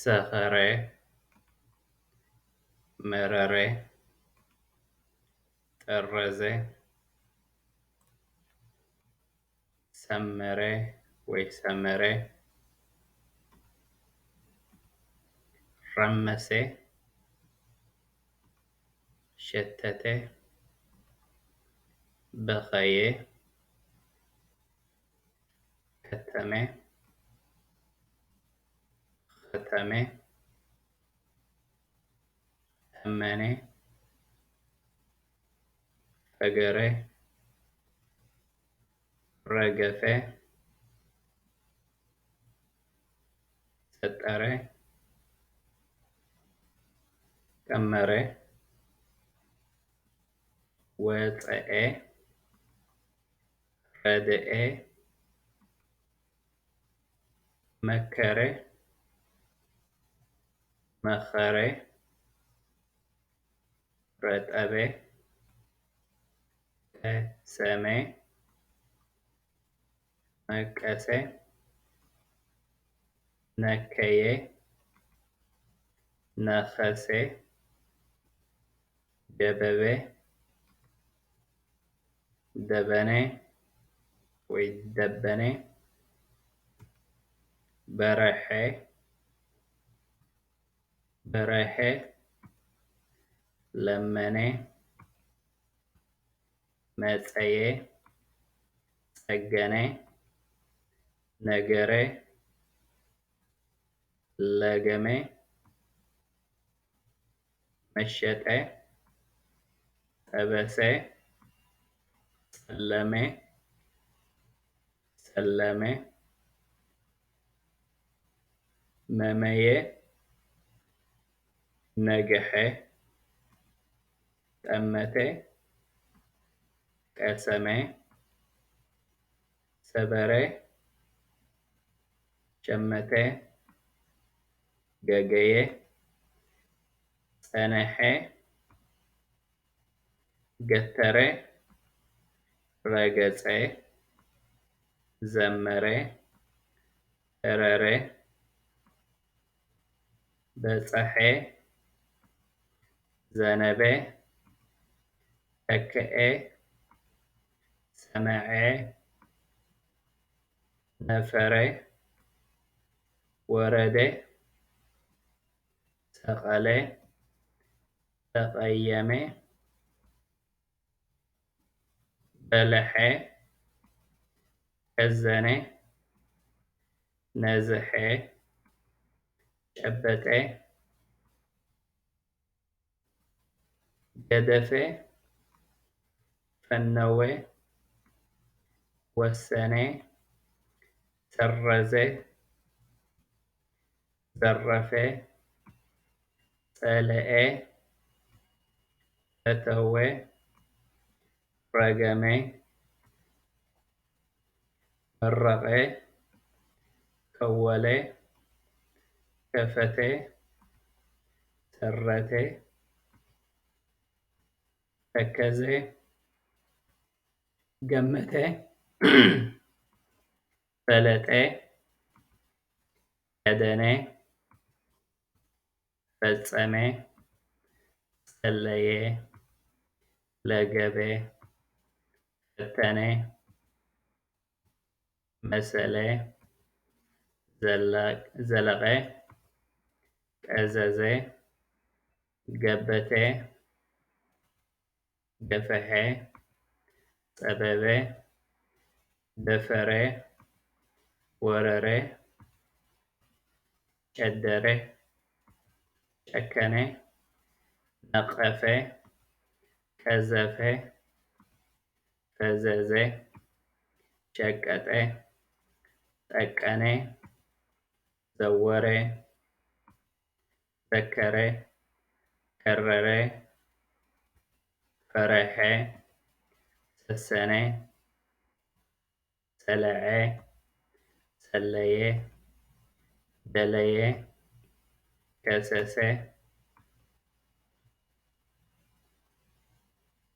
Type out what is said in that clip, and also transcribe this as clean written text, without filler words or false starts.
ሰኸረ መረረ ጠረዘ ሰመረ ወይ ሰመረ ረመሴ ሸተተ በኸየ ከተመ ኸተመ ተመነ ፈገረ ረገፈ ሰጠረ ቀመረ ወፀአ ረድአ መከረ መኸረ ረጠበ ቀሰመ መቀሰ ነከየ ነኸሴ ደበበ ደበነ ወይ ደበነ በረሐ በረሐ ለመነ መፀየ ጸገነ ነገረ ለገመ መሸጠ ጠበሰ ጸለመ ሰለመ መመየ ነገሐ ጠመተ ቀሰመ ሰበረ ሸመተ ገገየ ጸነሐ ገተረ ረገጸ ዘመረ ረረ በጸሐ ዘነበ ተከአ ሰመዐ ነፈረ ወረደ ሰቀለ ተቀየመ በለሐ ከዘነ ነዝሐ ጨበጠ ገደፈ ፈነወ ወሰነ ሰረዘ ዘረፈ ጸለአ ፈተወ ረገመ መረቀ ከወለ ከፈተ ተረተ ተከዘ ገመተ ፈለጠ ከደነ ፈጸመ ጸለየ ለገበ ፈተነ መሰለ ዘለቀ ቀዘዘ ገበተ ገፈሐ ጠበበ ደፈረ ወረረ ጨደረ ጨከነ ነቀፈ ቀዘፈ ፈዘዘ ሸቀጠ ጠቀነ ዘወረ ዘከረ ከረረ ፈረሐ ሰሰነ ሰለዐ ሰለየ ደለየ ከሰሰ